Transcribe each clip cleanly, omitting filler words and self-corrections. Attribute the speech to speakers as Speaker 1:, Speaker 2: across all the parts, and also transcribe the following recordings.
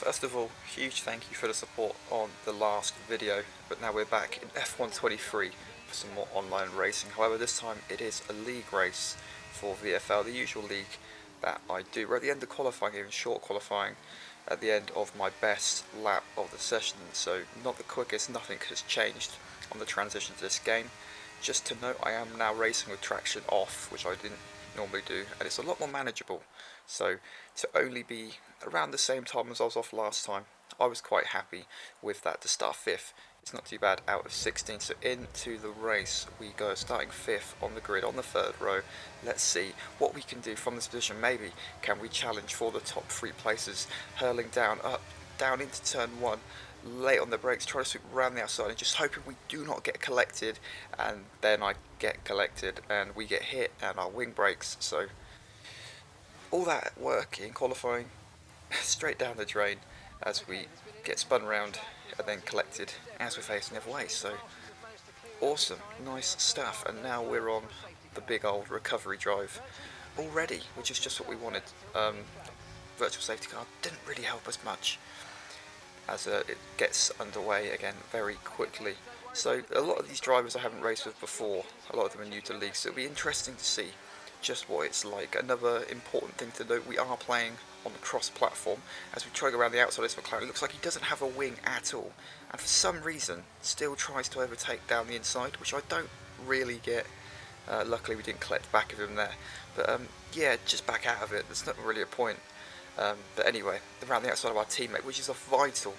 Speaker 1: First of all, huge thank you for the support on the last video, but now we're back in F123 for some more online racing. However, this time it is a league race for VFL, the usual league that I do. We're at the end of qualifying, even short qualifying, at the end of my best lap of the session, so not the quickest, nothing has changed on the transition to this game. Just to note, I am now racing with traction off, which I didn't normally do, and it's a lot more manageable. So to only be around the same time as I was off last time, I was quite happy with that. To start 5th, it's not too bad out of 16. So into the race we go, starting 5th on the grid on the 3rd row. Let's see what we can do from this position. Maybe can we challenge for the top 3 places, hurling down, up, down into turn 1, late on the brakes, try to sweep around the outside and just hoping we do not get collected, and then I get collected and we get hit and our wing breaks. So all that work in qualifying straight down the drain as we get spun around and then collected as we're facing the other way. So awesome, nice stuff, and now we're on the big old recovery drive already, which is just what we wanted. Virtual safety car didn't really help us much as it gets underway again very quickly. So a lot of these drivers I haven't raced with before, a lot of them are new to the league, so it'll be interesting to see just what it's like. Another important thing to note, we are playing on the cross platform. As we try to go around the outside of this McLaren, it looks like he doesn't have a wing at all, and for some reason still tries to overtake down the inside, which I don't really get. Luckily we didn't collect back of him there, but yeah, just back out of it, there's not really a point. But anyway, around the outside of our teammate, which is a vital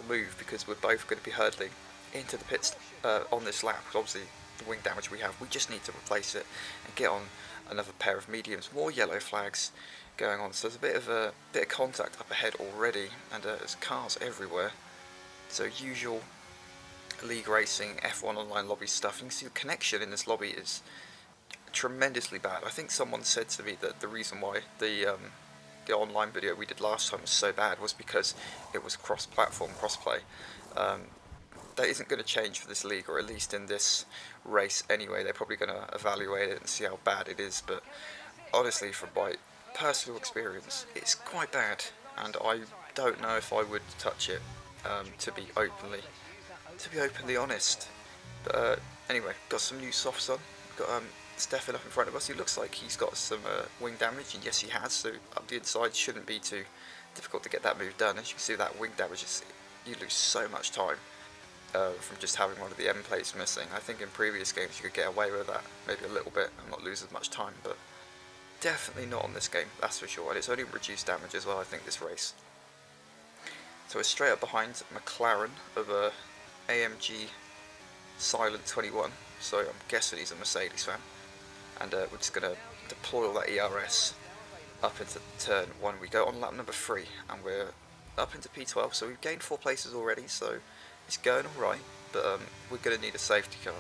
Speaker 1: move, because we're both going to be hurdling into the pits on this lap. Obviously the wing damage we have, we just need to replace it and get on another pair of mediums. More yellow flags going on, so there's a bit of contact up ahead already, and there's cars everywhere. So usual league racing F1 online lobby stuff. You can see the connection in this lobby is tremendously bad. I think someone said to me that the reason why the online video we did last time was so bad was because it was cross-platform, cross-play. That isn't going to change for this league, or at least in this race anyway. They're probably going to evaluate it and see how bad it is, but honestly, from my personal experience, it's quite bad, and I don't know if I would touch it, to be openly honest. But anyway, got some new softs on. Got Stefan up in front of us. He looks like he's got some wing damage, and yes, he has. So up the inside shouldn't be too difficult to get that move done. As you can see, that wing damage you lose so much time from just having one of the end plates missing. I think in previous games you could get away with that, maybe a little bit, and not lose as much time, but definitely not on this game, that's for sure. And it's only reduced damage as well, I think, this race. So we're straight up behind McLaren of a AMG Silent 21, so I'm guessing he's a Mercedes fan. And we're just going to deploy all that ERS up into turn 1. We go on lap number 3, and we're up into P12, so we've gained 4 places already, so it's going alright, but we're going to need a safety car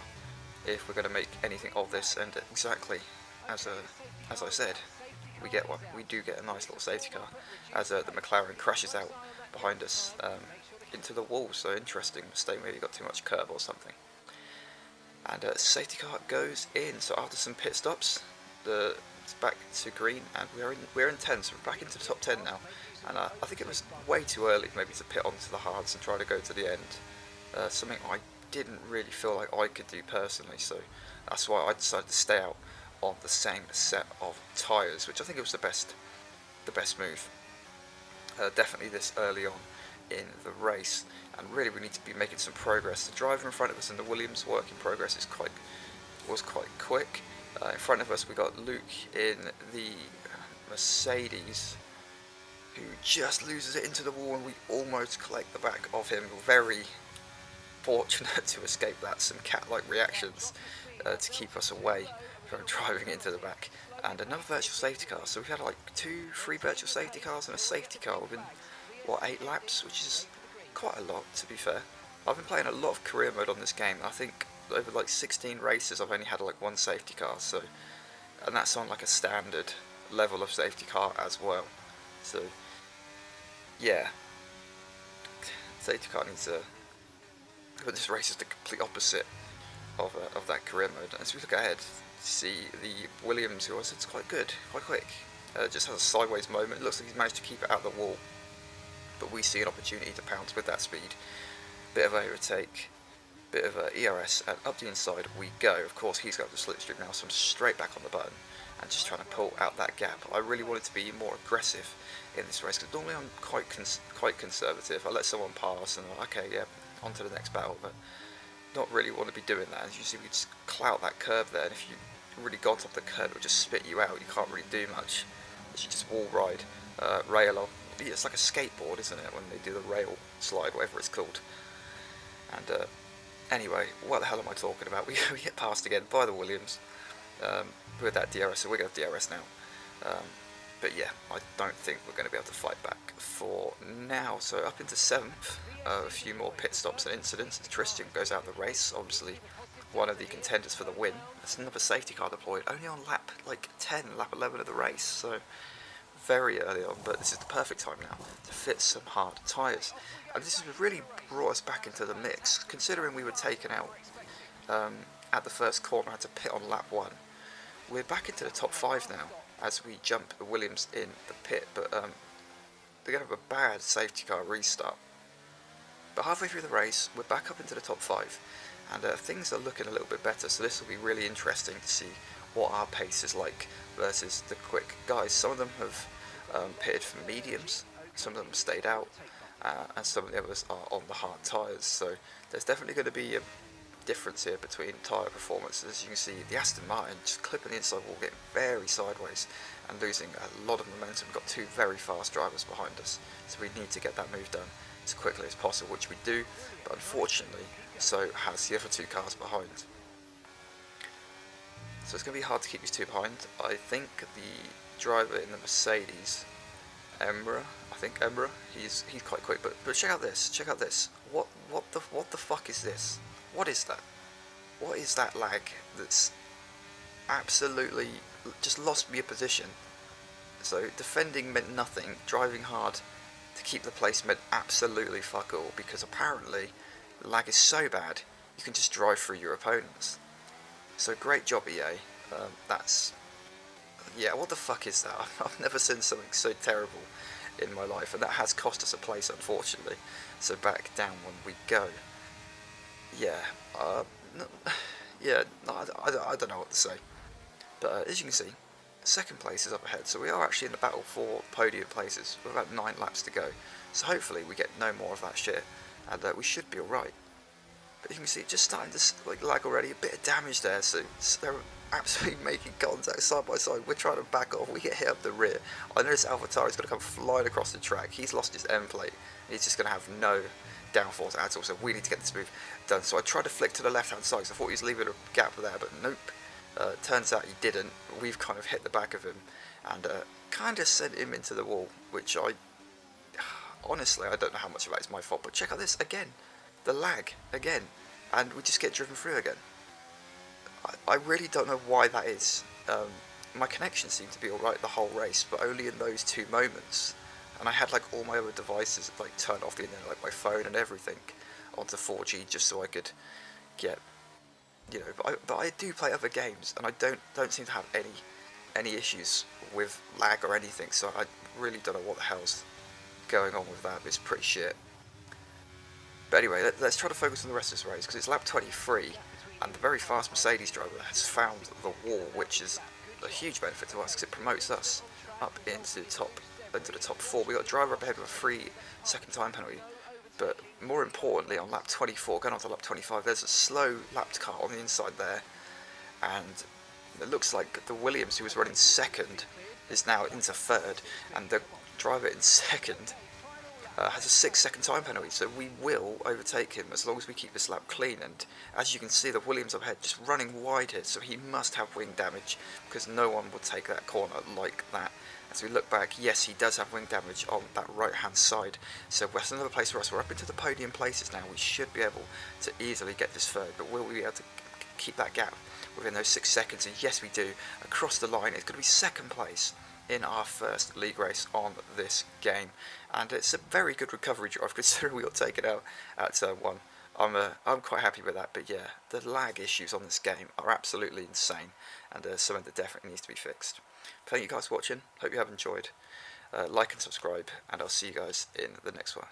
Speaker 1: if we're going to make anything of this, and exactly as I said, we get one. We do get a nice little safety car as the McLaren crashes out behind us into the wall. So interesting mistake, maybe got too much curb or something. And safety car goes in. So after some pit stops, it's back to green, and we're in 10, so we're back into the top 10 now. And I think it was way too early maybe to pit onto the hards and try to go to the end. Something I didn't really feel like I could do personally, so that's why I decided to stay out on the same set of tyres, which I think it was the best move. Definitely this early on in the race, and really we need to be making some progress. The driver in front of us in the Williams work in progress was quite quick. In front of us we got Luke in the Mercedes, who just loses it into the wall, and we almost collect the back of him. Very fortunate to escape that. Some cat-like reactions to keep us away from driving into the back. And another virtual safety car, so we've had like 3 virtual safety cars and a safety car within, what, 8 laps, which is quite a lot, to be fair. I've been playing a lot of career mode on this game. I think over like 16 races I've only had like 1 safety car, so, and that's on like a standard level of safety car as well. So yeah, safety car needs a, but this race is the complete opposite of that career mode. As we look ahead, see the Williams, who I said is quite good, quite quick, just has a sideways moment. It looks like he's managed to keep it out of the wall, but we see an opportunity to pounce with that speed. Bit of overtake, bit of ERS, and up the inside we go. Of course, he's got the slipstream now, so I'm straight back on the button and just trying to pull out that gap. I really wanted to be more aggressive in this race, because normally I'm quite conservative. I let someone pass and I'm like, okay, yeah, on to the next battle, but not really want to be doing that. As you see, we just clout that curve there, and if you really got off the curve, it would just spit you out. You can't really do much. You just wall ride, rail on. It's like a skateboard, isn't it, when they do the rail slide, whatever it's called. And anyway, what the hell am I talking about? We get passed again by the Williams with that DRS, so we're going to have DRS now. But yeah, I don't think we're going to be able to fight back for now. So up into 7th, a few more pit stops and incidents. Tristan goes out the race, obviously one of the contenders for the win. There's another safety car deployed, only on lap like 10, lap 11 of the race, so very early on, but this is the perfect time now to fit some hard tyres. And this has really brought us back into the mix, considering we were taken out at the first corner, had to pit on lap 1. We're back into the top 5 now as we jump the Williams in the pit, but they're going to have a bad safety car restart. But halfway through the race, we're back up into the top 5, and things are looking a little bit better, so this will be really interesting to see what our pace is like versus the quick guys. Some of them have pitted for mediums, some of them stayed out, and some of the others are on the hard tyres, so there's definitely going to be a difference here between tyre performance. As you can see, the Aston Martin just clipping the inside wall, getting very sideways and losing a lot of momentum. We've got 2 very fast drivers behind us, so we need to get that move done as quickly as possible, which we do, but unfortunately so has the other 2 cars behind. So it's going to be hard to keep these 2 behind. I think the driver in the Mercedes, Emra, he's quite quick, but check out this, what the fuck is this? What is that? What is that lag that's absolutely just lost me a position? So defending meant nothing, driving hard to keep the place meant absolutely fuck all, because apparently the lag is so bad you can just drive through your opponents. So great job, EA. Yeah, what the fuck is that? I've never seen something so terrible in my life, and that has cost us a place, unfortunately. So back down when we go. Yeah, I don't know what to say. But as you can see, 2nd place is up ahead, so we are actually in the battle for podium places with about 9 laps to go. So hopefully we get no more of that shit, and we should be alright. But you can see, just starting to lag already, a bit of damage there, so they're absolutely making contact side by side. We're trying to back off, we get hit up the rear. I noticed AlphaTauri's going to come flying across the track. He's lost his end plate, he's just going to have no downforce at all, so we need to get this move done. So I tried to flick to the left hand side, because I thought he was leaving a gap there, but nope. Turns out he didn't. We've kind of hit the back of him and kind of sent him into the wall, which honestly, I don't know how much of that is my fault, but check out this again, the lag again, and we just get driven through again. I really don't know why that is. My connection seemed to be alright the whole race, but only in those 2 moments. And I had all my other devices turned off the internet, like my phone and everything, onto 4G, just so I could get, but I do play other games, and I don't seem to have any issues with lag or anything, so I really don't know what the hell's going on with that. It's pretty shit. But anyway, let's try to focus on the rest of this race, because it's lap 23, and the very fast Mercedes driver has found the wall, which is a huge benefit to us, because it promotes us up into the top 4. We got a driver up ahead with a 3-second time penalty, but more importantly, on lap 24, going on to lap 25, there's a slow lapped car on the inside there, and it looks like the Williams, who was running 2nd, is now into 3rd, and the driver in 2nd has a 6-second time penalty, so we will overtake him as long as we keep this lap clean. And as you can see, the Williams up ahead just running wide here, so he must have wing damage, because no one would take that corner like that. As we look back, yes, he does have wing damage on that right hand side, so that's another place for us. We're up into the podium places now. We should be able to easily get this 3rd, but will we be able to keep that gap within those 6 seconds? And yes, we do. Across the line, it's going to be 2nd place in our first league race on this game, and it's a very good recovery drive considering we got taken out at turn 1. I'm quite happy with that, but yeah, the lag issues on this game are absolutely insane, and something that definitely needs to be fixed. Thank you guys for watching, hope you have enjoyed, Like and subscribe, and I'll see you guys in the next one.